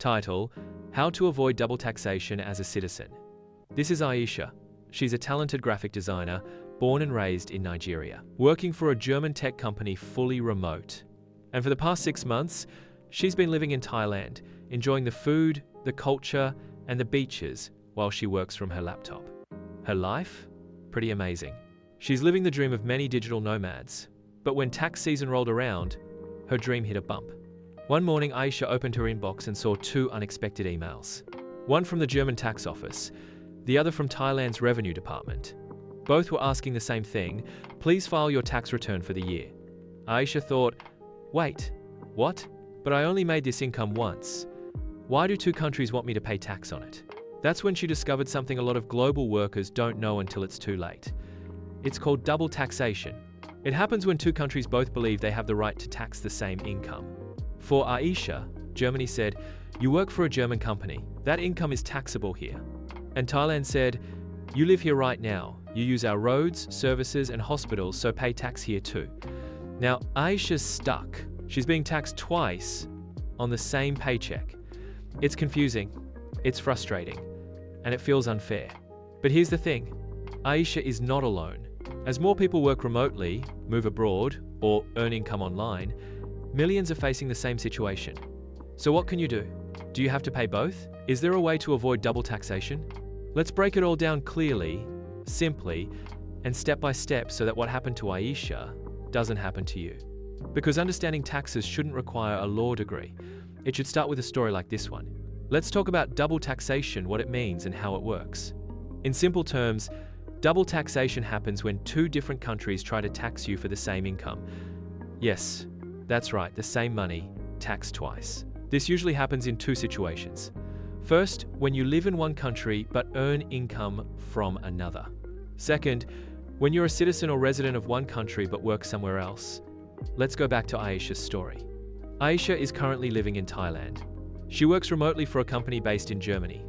Title: How to Avoid Double Taxation as a Citizen. This is Aisha. She's a talented graphic designer, born and raised in Nigeria, working for a German tech company fully remote. And for the past 6 months, she's been living in Thailand, enjoying the food, the culture, and the beaches while she works from her laptop. Her life? Pretty amazing. She's living the dream of many digital nomads. But when tax season rolled around, her dream hit a bump. One morning, Aisha opened her inbox and saw 2 unexpected emails. One from the German tax office, the other from Thailand's revenue department. Both were asking the same thing: please file your tax return for the year. Aisha thought, wait, what? But I only made this income once. Why do 2 countries want me to pay tax on it? That's when she discovered something a lot of global workers don't know until it's too late. It's called double taxation. It happens when 2 countries both believe they have the right to tax the same income. For Aisha, Germany said, you work for a German company. That income is taxable here. And Thailand said, you live here right now. You use our roads, services, and hospitals, so pay tax here too. Now, Aisha's stuck. She's being taxed twice on the same paycheck. It's confusing, it's frustrating, and it feels unfair. But here's the thing, Aisha is not alone. As more people work remotely, move abroad, or earn income online, millions are facing the same situation. So what can you do? Do you have to pay both? Is there a way to avoid double taxation? Let's break it all down clearly, simply, and step by step so that what happened to Aisha doesn't happen to you. Because understanding taxes shouldn't require a law degree. It should start with a story like this one. Let's talk about double taxation, what it means and how it works. In simple terms, double taxation happens when 2 different countries try to tax you for the same income. Yes, that's right, the same money, taxed twice. This usually happens in 2 situations. First, when you live in one country but earn income from another. Second, when you're a citizen or resident of one country but work somewhere else. Let's go back to Aisha's story. Aisha is currently living in Thailand. She works remotely for a company based in Germany.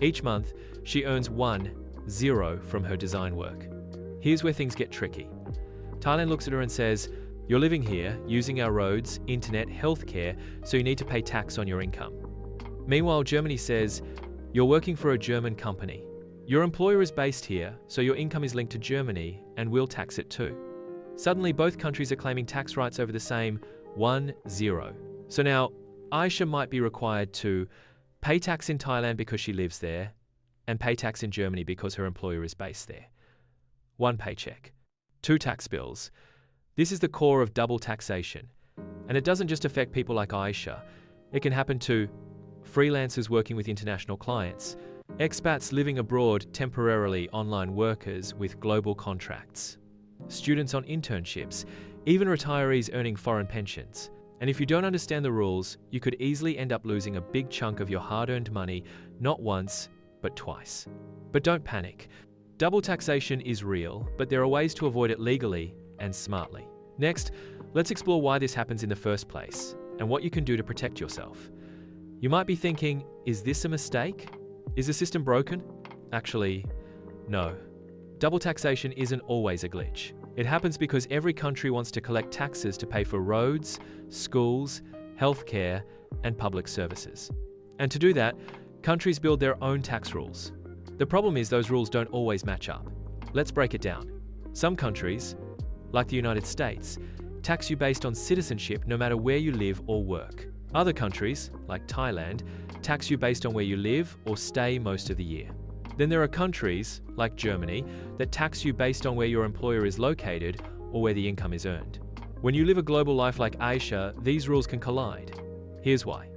Each month, she earns 10 from her design work. Here's where things get tricky. Thailand looks at her and says, you're living here, using our roads, internet, healthcare, so you need to pay tax on your income. Meanwhile, Germany says, you're working for a German company. Your employer is based here, so your income is linked to Germany, and we'll tax it too. Suddenly, both countries are claiming tax rights over the same 10. So now, Aisha might be required to pay tax in Thailand because she lives there, and pay tax in Germany because her employer is based there. 1 paycheck, 2 tax bills. This is the core of double taxation. And it doesn't just affect people like Aisha. It can happen to freelancers working with international clients, expats living abroad, temporarily online workers with global contracts, students on internships, even retirees earning foreign pensions. And if you don't understand the rules, you could easily end up losing a big chunk of your hard-earned money, not once, but twice. But don't panic. Double taxation is real, but there are ways to avoid it legally and smartly. Next, let's explore why this happens in the first place and what you can do to protect yourself. You might be thinking, is this a mistake? Is the system broken? Actually, no. Double taxation isn't always a glitch. It happens because every country wants to collect taxes to pay for roads, schools, healthcare, and public services. And to do that, countries build their own tax rules. The problem is those rules don't always match up. Let's break it down. Some countries, like the United States, tax you based on citizenship no matter where you live or work. Other countries, like Thailand, tax you based on where you live or stay most of the year. Then there are countries, like Germany, that tax you based on where your employer is located or where the income is earned. When you live a global life like Aisha, these rules can collide. Here's why.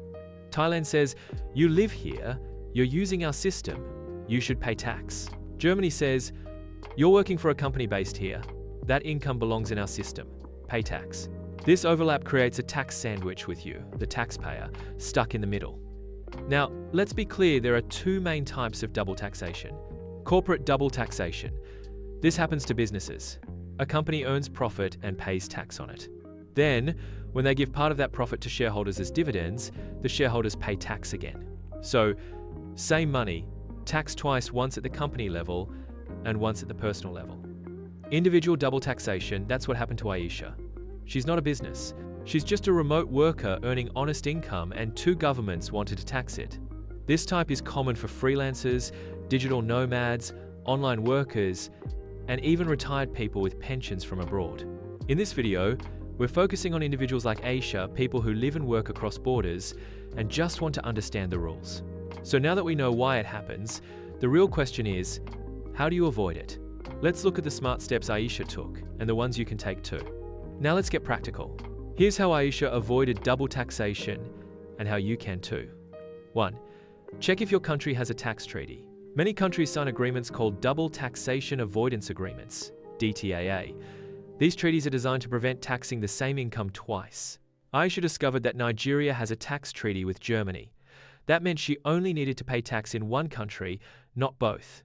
Thailand says, you live here, you're using our system, you should pay tax. Germany says, you're working for a company based here, that income belongs in our system, pay tax. This overlap creates a tax sandwich with you, the taxpayer, stuck in the middle. Now, let's be clear, there are 2 main types of double taxation. Corporate double taxation. This happens to businesses. A company earns profit and pays tax on it. Then, when they give part of that profit to shareholders as dividends, the shareholders pay tax again. So, same money, taxed twice, once at the company level and once at the personal level. Individual double taxation, that's what happened to Aisha. She's not a business. She's just a remote worker earning honest income, and two governments wanted to tax it. This type is common for freelancers, digital nomads, online workers, and even retired people with pensions from abroad. In this video, we're focusing on individuals like Aisha, people who live and work across borders and just want to understand the rules. So now that we know why it happens, the real question is, how do you avoid it? Let's look at the smart steps Aisha took and the ones you can take too. Now let's get practical. Here's how Aisha avoided double taxation and how you can too. 1. Check if your country has a tax treaty. Many countries sign agreements called Double Taxation Avoidance Agreements, DTAA. These treaties are designed to prevent taxing the same income twice. Aisha discovered that Nigeria has a tax treaty with Germany. That meant she only needed to pay tax in one country, not both.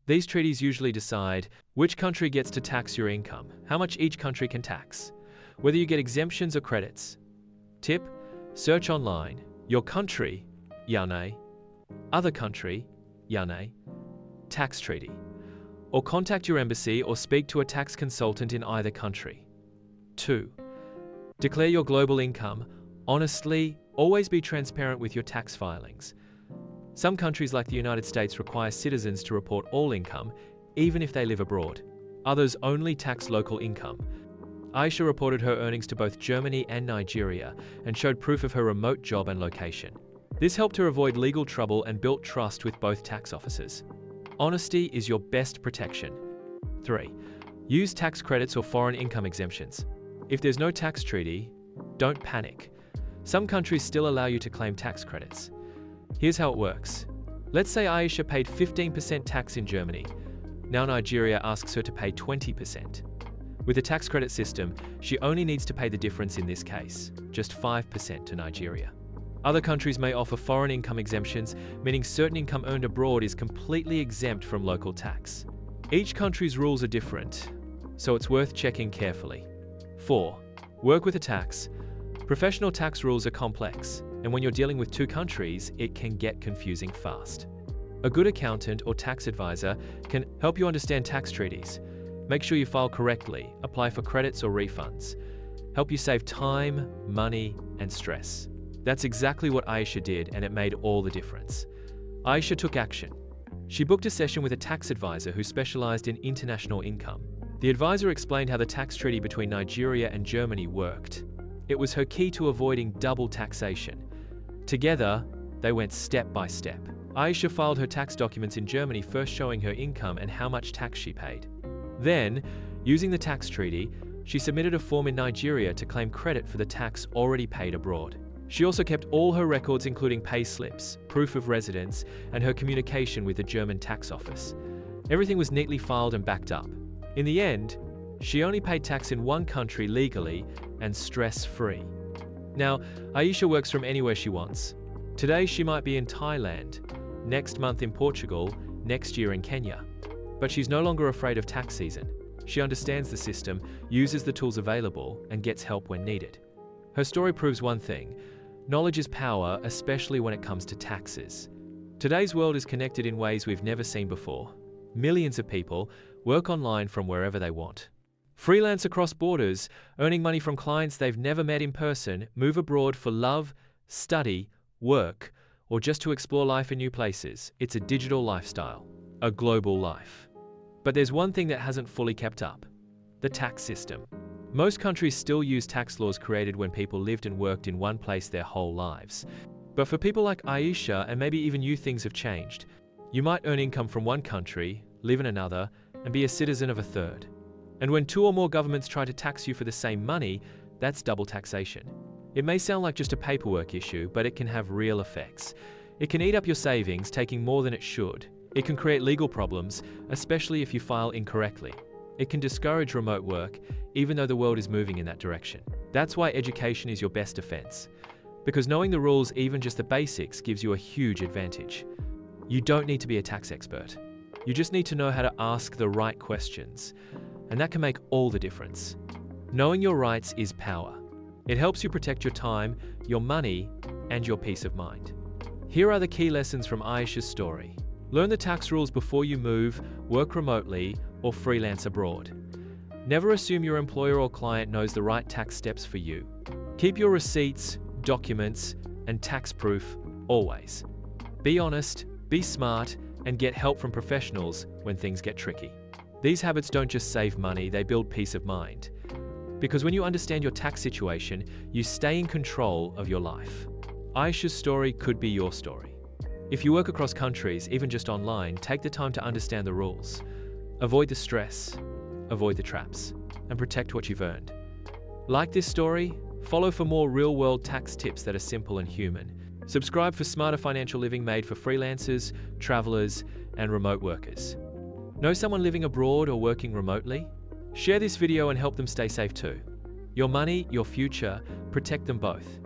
These treaties usually decide which country gets to tax your income, how much each country can tax, whether you get exemptions or credits. Tip: search online, your country, Yane, other country, Yane, tax treaty, or contact your embassy or speak to a tax consultant in either country. 2. Declare your global income. Honestly, always be transparent with your tax filings. Some countries like the United States require citizens to report all income, even if they live abroad. Others only tax local income. Aisha reported her earnings to both Germany and Nigeria and showed proof of her remote job and location. This helped her avoid legal trouble and built trust with both tax officers. Honesty is your best protection. 3. Use tax credits or foreign income exemptions. If there's no tax treaty, don't panic. Some countries still allow you to claim tax credits. Here's how it works. Let's say Aisha paid 15% tax in Germany. Now Nigeria asks her to pay 20%. With the tax credit system, she only needs to pay the difference in this case, just 5% to Nigeria. Other countries may offer foreign income exemptions, meaning certain income earned abroad is completely exempt from local tax. Each country's rules are different, so it's worth checking carefully. 4. Work with a tax. Professional tax rules are complex, and when you're dealing with two countries, it can get confusing fast. A good accountant or tax advisor can help you understand tax treaties, make sure you file correctly, apply for credits or refunds, help you save time, money, and stress. That's exactly what Aisha did, and it made all the difference. Aisha took action. She booked a session with a tax advisor who specialized in international income. The advisor explained how the tax treaty between Nigeria and Germany worked. It was her key to avoiding double taxation. Together, they went step by step. Aisha filed her tax documents in Germany, first showing her income and how much tax she paid. Then, using the tax treaty, she submitted a form in Nigeria to claim credit for the tax already paid abroad. She also kept all her records, including pay slips, proof of residence, and her communication with the German tax office. Everything was neatly filed and backed up. In the end, she only paid tax in one country legally and stress-free. Now, Aisha works from anywhere she wants. Today she might be in Thailand, next month in Portugal, next year in Kenya. But she's no longer afraid of tax season. She understands the system, uses the tools available, and gets help when needed. Her story proves one thing: knowledge is power, especially when it comes to taxes. Today's world is connected in ways we've never seen before. Millions of people work online from wherever they want. Freelance across borders, earning money from clients they've never met in person, move abroad for love, study, work, or just to explore life in new places. It's a digital lifestyle, a global life. But there's one thing that hasn't fully kept up: the tax system. Most countries still use tax laws created when people lived and worked in one place their whole lives. But for people like Aisha, and maybe even you, things have changed. You might earn income from one country, live in another, and be a citizen of a third. And when two or more governments try to tax you for the same money, that's double taxation. It may sound like just a paperwork issue, but it can have real effects. It can eat up your savings, taking more than it should. It can create legal problems, especially if you file incorrectly. It can discourage remote work, even though the world is moving in that direction. That's why education is your best defense. Because knowing the rules, even just the basics, gives you a huge advantage. You don't need to be a tax expert. You just need to know how to ask the right questions. And that can make all the difference. Knowing your rights is power. It helps you protect your time, your money, and your peace of mind. Here are the key lessons from Aisha's story. Learn the tax rules before you move, work remotely, or freelance abroad. Never assume your employer or client knows the right tax steps for you. Keep your receipts, documents, and tax proof always. Be honest, be smart, and get help from professionals when things get tricky. These habits don't just save money, they build peace of mind. Because when you understand your tax situation, you stay in control of your life. Aisha's story could be your story. If you work across countries, even just online, take the time to understand the rules. Avoid the stress, avoid the traps, and protect what you've earned. Like this story? Follow for more real-world tax tips that are simple and human. Subscribe for smarter financial living made for freelancers, travelers, and remote workers. Know someone living abroad or working remotely? Share this video and help them stay safe too. Your money, your future, protect them both.